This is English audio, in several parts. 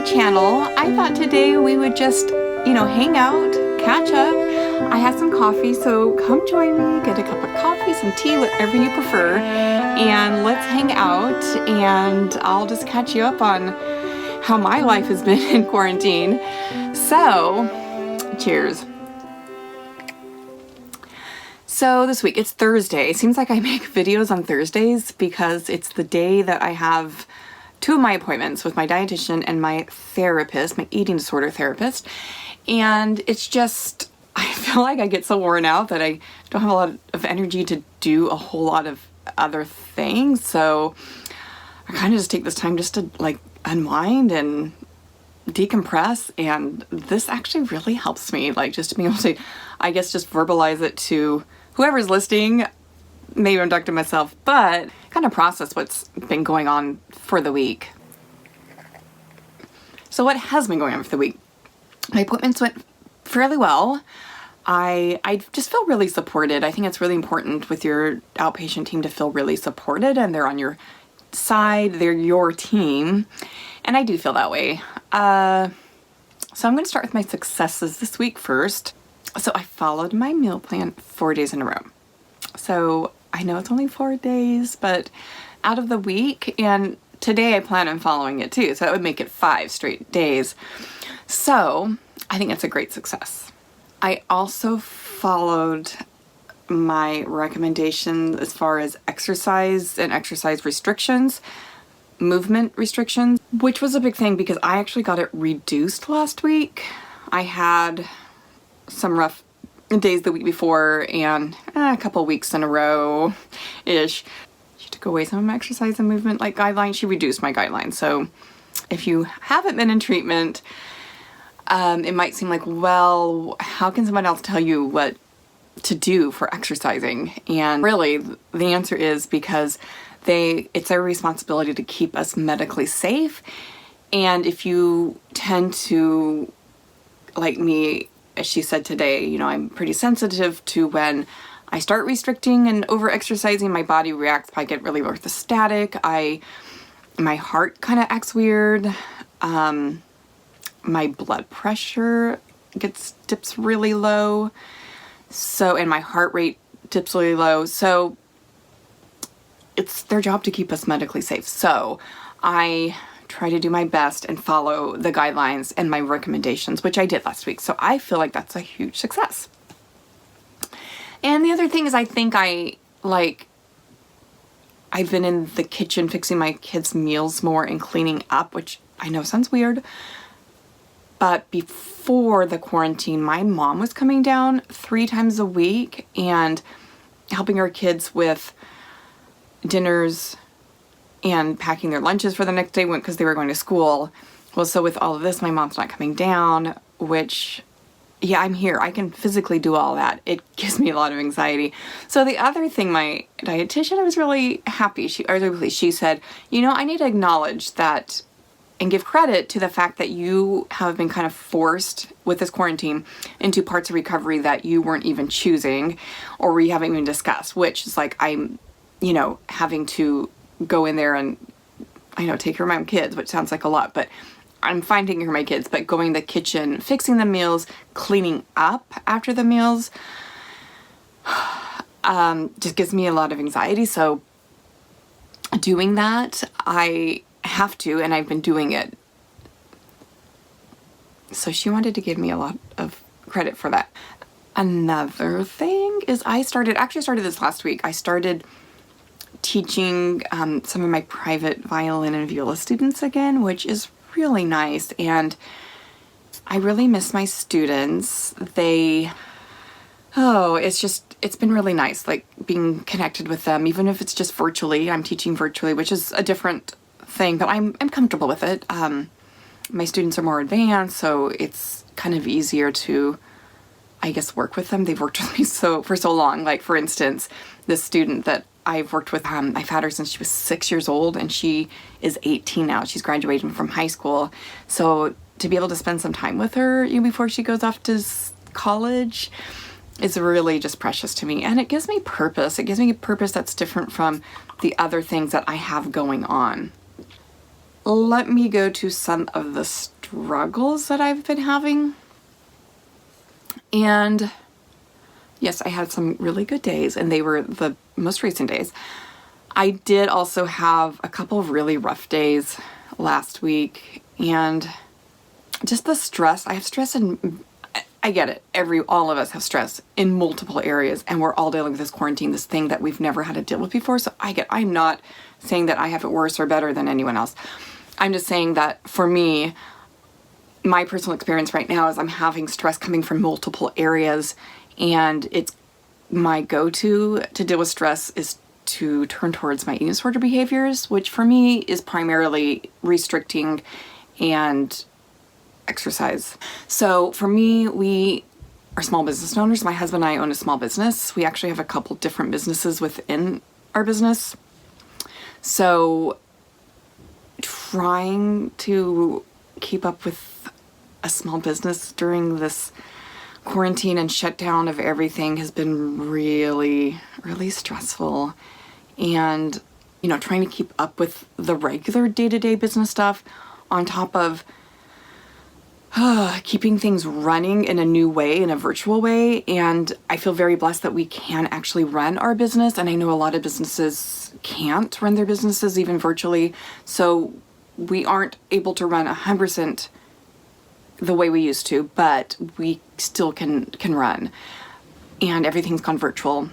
channel. I thought today we would just, hang out, catch up. I had some coffee, so come join me, get a cup of coffee, some tea, whatever you prefer, and let's hang out, and I'll just catch you up on how my life has been in quarantine. So, cheers. So this week, it's Thursday. It seems like I make videos on Thursdays because it's the day that I have two of my appointments with my dietitian and my therapist, my eating disorder therapist. And it's just, I feel like I get so worn out that I don't have a lot of energy to do a whole lot of other things. So I kind of just take this time just to unwind and decompress, and this actually really helps me, just to be able to, I guess, just verbalize it to whoever's listening. Maybe I'm talking to myself, but kind of process what's been going on for the week. So what has been going on for the week? My appointments went fairly well. I just feel really supported. I think it's really important with your outpatient team to feel really supported, and they're on your side, they're your team, and I do feel that way. So I'm going to start with my successes this week first. So I followed my meal plan 4 days in a row. So I know it's only 4 days, but out of the week, and today I plan on following it too, so that would make it 5 straight days. So I think it's a great success. I also followed my recommendation as far as exercise and exercise restrictions, movement restrictions, which was a big thing because I actually got it reduced last week. I had some rough days the week before and a couple weeks in a row-ish. She took away some of my exercise and movement guidelines. She reduced my guidelines. So if you haven't been in treatment, it might seem well, how can someone else tell you what to do for exercising? And really, the answer is because it's their responsibility to keep us medically safe. And if you tend to, like me, as she said today, I'm pretty sensitive to when I start restricting and over-exercising, my body reacts. I get really orthostatic. My heart kind of acts weird. My blood pressure dips really low. And my heart rate dips really low. So it's their job to keep us medically safe. So I try to do my best and follow the guidelines and my recommendations, which I did last week. So I feel like that's a huge success. And the other thing is, I think I've been in the kitchen fixing my kids' meals more and cleaning up, which I know sounds weird. But before the quarantine, my mom was coming down 3 times a week and helping her kids with dinners and packing their lunches for the next day because they were going to school. Well, so with all of this, my mom's not coming down, which, yeah, I'm here. I can physically do all that. It gives me a lot of anxiety. So the other thing, my dietitian, I was really happy. She said, I need to acknowledge that and give credit to the fact that you have been kind of forced with this quarantine into parts of recovery that you weren't even choosing or we haven't even discussed, which is I'm, having to go in there and, take care of my own kids, which sounds like a lot, but I'm fine taking care of my kids, but going to the kitchen, fixing the meals, cleaning up after the meals, just gives me a lot of anxiety. So doing that, I have to, and I've been doing it. So she wanted to give me a lot of credit for that. Another thing is I started this last week. I started teaching some of my private violin and viola students again, which is really nice. And I really miss my students. It's been really nice, being connected with them, even if it's just virtually. I'm teaching virtually, which is a different thing, but I'm comfortable with it. My students are more advanced, so it's kind of easier to, I guess, work with them. They've worked with me for so long. For instance, this student that I've worked with, I've had her since she was 6 years old, and she is 18 now. She's graduating from high school. So to be able to spend some time with her before she goes off to college is really just precious to me. And it gives me purpose. It gives me a purpose that's different from the other things that I have going on. Let me go to some of the struggles that I've been having. And yes, I had some really good days, and they were the most recent days. I did also have a couple of really rough days last week, and just the stress. I have stress, and I get it. All of us have stress in multiple areas, and we're all dealing with this quarantine, this thing that we've never had to deal with before. So I'm not saying that I have it worse or better than anyone else. I'm just saying that for me, my personal experience right now is I'm having stress coming from multiple areas, and it's my go-to to deal with stress is to turn towards my eating disorder behaviors, which for me is primarily restricting and exercise. So for me, we are small business owners. My husband and I own a small business. We actually have a couple different businesses within our business. So trying to keep up with a small business during this quarantine and shutdown of everything has been really, really stressful. And, trying to keep up with the regular day-to-day business stuff on top of keeping things running in a new way, in a virtual way. And I feel very blessed that we can actually run our business. And I know a lot of businesses can't run their businesses even virtually. So we aren't able to run 100% the way we used to, but we still can run. And everything's gone virtual.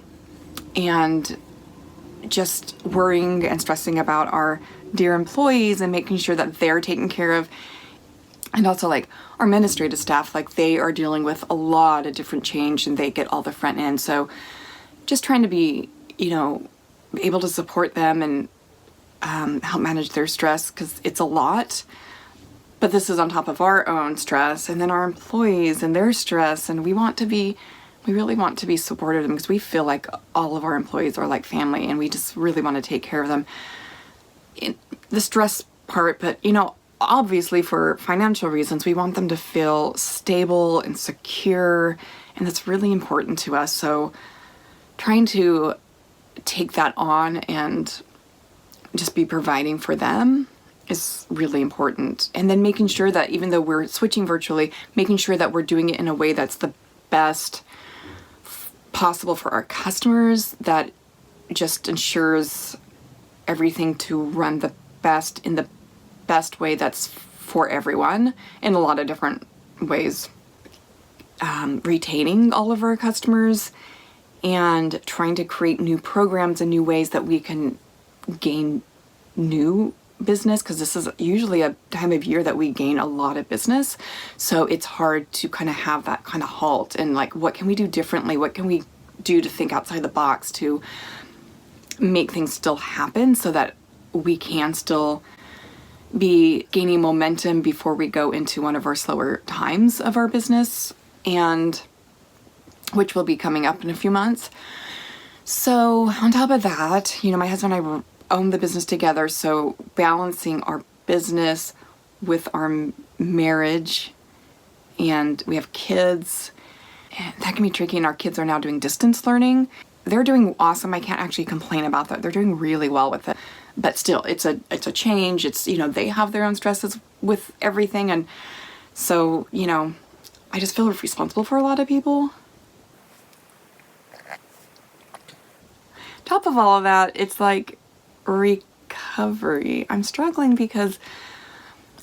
And just worrying and stressing about our dear employees and making sure that they're taken care of. And also our administrative staff, they are dealing with a lot of different change, and they get all the front end. So just trying to be, able to support them and help manage their stress, because it's a lot. But this is on top of our own stress, and then our employees and their stress. And we really want to be supportive of them, because we feel like all of our employees are like family, and we just really want to take care of them. The stress part, but obviously for financial reasons, we want them to feel stable and secure, and that's really important to us. So trying to take that on and just be providing for them is really important. And then making sure that even though we're switching virtually, making sure that we're doing it in a way that's the best possible for our customers, that just ensures everything to run the best in the best way that's for everyone in a lot of different ways. Retaining all of our customers and trying to create new programs and new ways that we can gain new business, because this is usually a time of year that we gain a lot of business. So it's hard to kind of have that kind of halt and what can we do differently? What can we do to think outside the box to make things still happen so that we can still be gaining momentum before we go into one of our slower times of our business, and which will be coming up in a few months. So on top of that, my husband and I own the business together, so balancing our business with our marriage, and we have kids, and that can be tricky, and our kids are now doing distance learning. They're doing awesome. I can't actually complain about that. They're doing really well with it. But still, it's a change. It's, they have their own stresses with everything. And so, I just feel responsible for a lot of people. Top of all of that, it's recovery. I'm struggling because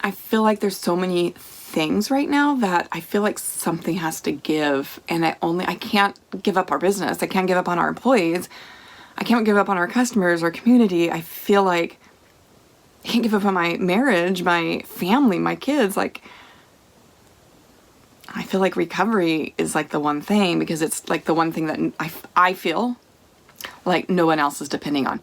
I feel like there's so many things right now that I feel like something has to give. And I can't give up our business. I can't give up on our employees. I can't give up on our customers, our community. I feel like I can't give up on my marriage, my family, my kids. I feel like recovery is the one thing, because it's the one thing that I feel like no one else is depending on.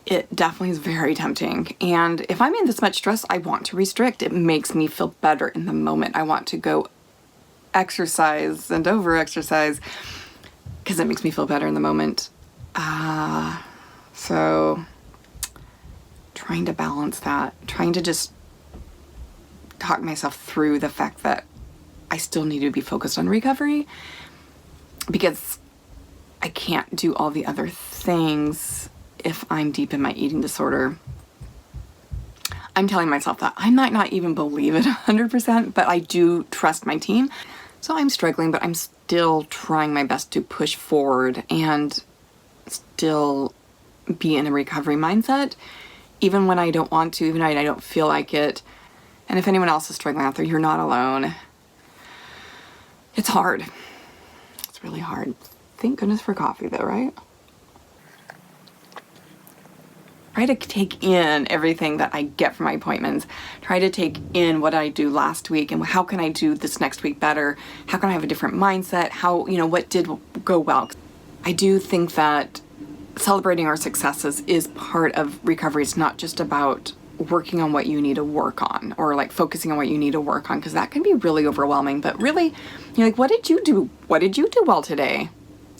It definitely is very tempting. And if I'm in this much stress, I want to restrict. It makes me feel better in the moment. I want to go exercise and over-exercise because it makes me feel better in the moment. So trying to balance that, trying to just talk myself through the fact that I still need to be focused on recovery, because I can't do all the other things if I'm deep in my eating disorder. I'm telling myself that. I might not even believe it 100%, but I do trust my team. So I'm struggling, but I'm still trying my best to push forward and still be in a recovery mindset, even when I don't want to, even when I don't feel like it. And if anyone else is struggling out there, you're not alone. It's hard. It's really hard. Thank goodness for coffee though, right? Try to take in everything that I get from my appointments. Try to take in what I do last week and how can I do this next week better? How can I have a different mindset? How, what did go well? I do think that celebrating our successes is part of recovery. It's not just about working on what you need to work on or like focusing on what you need to work on, because that can be really overwhelming. But really, you're like, what did you do? What did you do well today?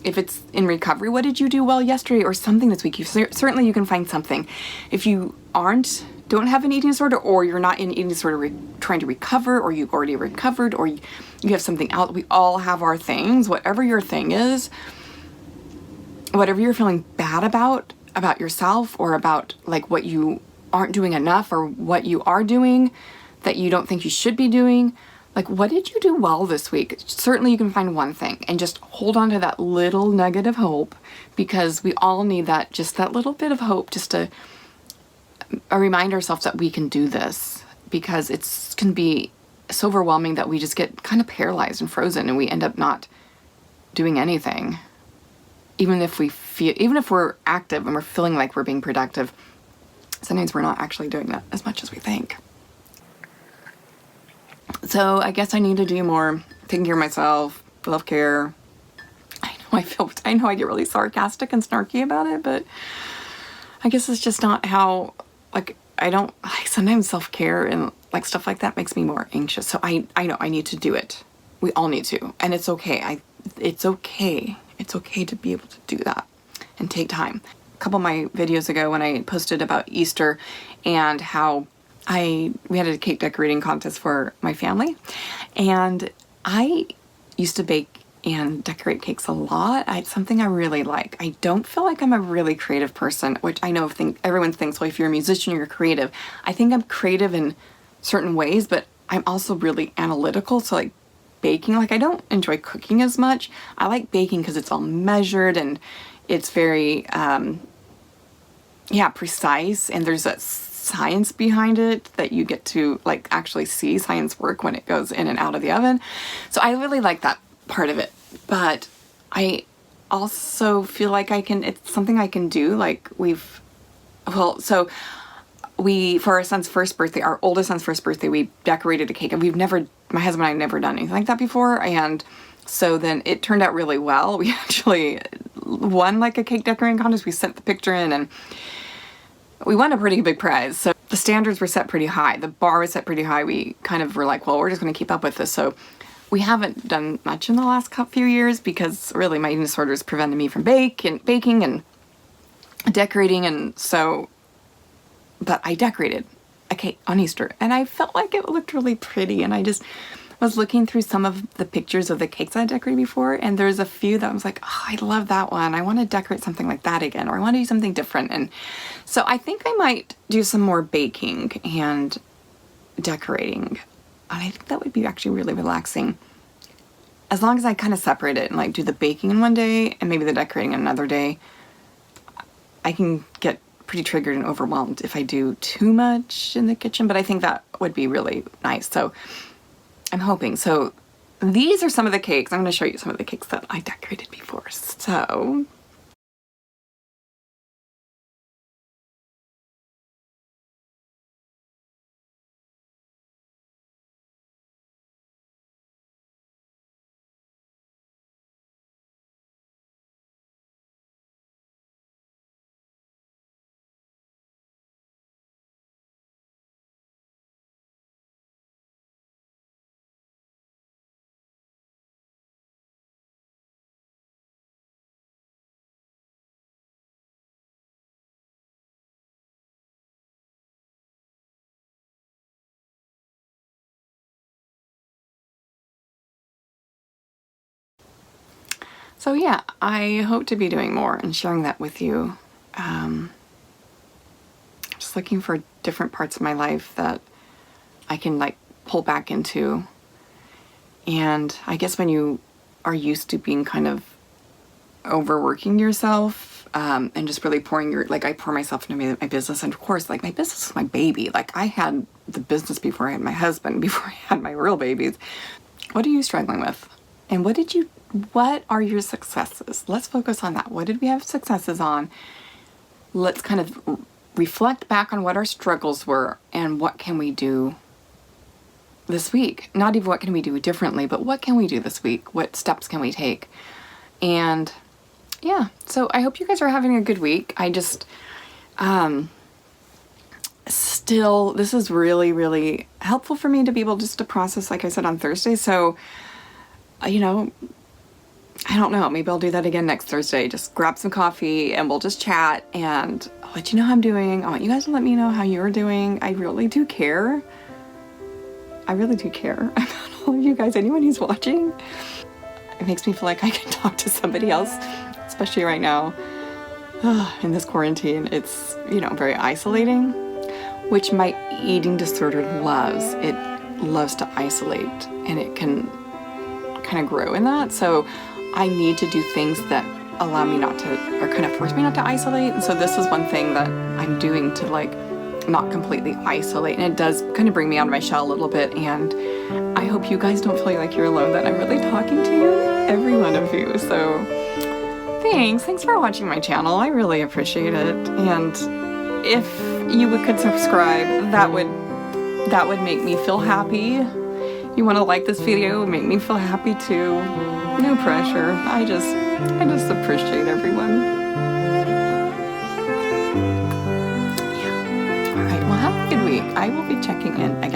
If it's in recovery, what did you do well yesterday or something this week? Certainly you can find something. If you don't have an eating disorder, or you're not in an eating disorder trying to recover, or you've already recovered, or you have something else, we all have our things. Whatever your thing is, whatever you're feeling bad about yourself, or about like what you aren't doing enough, or what you are doing that you don't think you should be doing, like what did you do well this week? Certainly you can find one thing and just hold on to that little nugget of hope, because we all need that, just that little bit of hope, just to remind ourselves that we can do this, because it can be so overwhelming that we just get kind of paralyzed and frozen and we end up not doing anything. Even if we're active and we're feeling like we're being productive, sometimes we're not actually doing that as much as we think. So I guess I need to do more taking care of myself, self-care. I know I get really sarcastic and snarky about it, but I guess it's just not how, sometimes self-care and like stuff like that makes me more anxious. So I know I need to do it. We all need to, and it's okay. It's okay. It's okay to be able to do that and take time. A couple of my videos ago when I posted about Easter and how we had a cake decorating contest for my family, and I used to bake and decorate cakes a lot. It's something I really like. I don't feel like I'm a really creative person, which I know everyone thinks, well, if you're a musician, you're creative. I think I'm creative in certain ways, but I'm also really analytical. So like baking, I don't enjoy cooking as much. I like baking because it's all measured and it's very, precise, and there's a science behind it that you get to actually see science work when it goes in and out of the oven. So I really like that part of it, but I also feel like it's something I can do. For our son's first birthday, our oldest son's first birthday, we decorated a cake, and my husband and I had never done anything like that before. And so then it turned out really well. We actually won a cake decorating contest. We sent the picture in and we won a pretty big prize. So the standards were set pretty high. The bar was set pretty high. We kind of were like, well, we're just going to keep up with this. So we haven't done much in the last few years because really my eating disorder has prevented me from baking and decorating. And so, but I decorated a cake on Easter and I felt like it looked really pretty. And I just was looking through some of the pictures of the cakes I decorated before, and there's a few that I was like, oh, I love that one. I want to decorate something like that again, or I want to do something different. And so I think I might do some more baking and decorating. And I think that would be actually really relaxing. As long as I kind of separate it and do the baking in one day and maybe the decorating in another day, I can get pretty triggered and overwhelmed if I do too much in the kitchen, but I think that would be really nice. So I'm hoping. So these are some of the cakes. I'm going to show you some of the cakes that I decorated before. So yeah, I hope to be doing more and sharing that with you. just looking for different parts of my life that I can like pull back into. And I guess when you are used to being kind of overworking yourself, and just really pouring like I pour myself into my business, and of course, like my business is my baby. Like I had the business before I had my husband, before I had my real babies. What are you struggling with? And what are your successes? Let's focus on that. What did we have successes on? Let's kind of reflect back on what our struggles were and what can we do this week. Not even what can we do differently, but what can we do this week? What steps can we take? And yeah, so I hope you guys are having a good week. I just, still, this is really, really helpful for me to be able just to process, like I said, on Thursday. So, you know, I don't know, maybe I'll do that again next Thursday. Just grab some coffee and we'll just chat, and I'll let you know how I'm doing. I want you guys to let me know how you're doing. I really do care. I really do care about all of you guys, anyone who's watching. It makes me feel like I can talk to somebody else, especially right now in this quarantine. It's, you know, very isolating, which my eating disorder loves. It loves to isolate, and it can kind of grow in that. So I need to do things that allow me not to, or kind of force me not to isolate. And so this is one thing that I'm doing to like not completely isolate, and it does kind of bring me out of my shell a little bit. And I hope you guys don't feel like you're alone, that I'm really talking to you, every one of you. So thanks for watching my channel. I really appreciate it. And if you could subscribe, that would make me feel happy. You want to like this video, it would make me feel happy too. No pressure. I just appreciate everyone. I will be checking in again.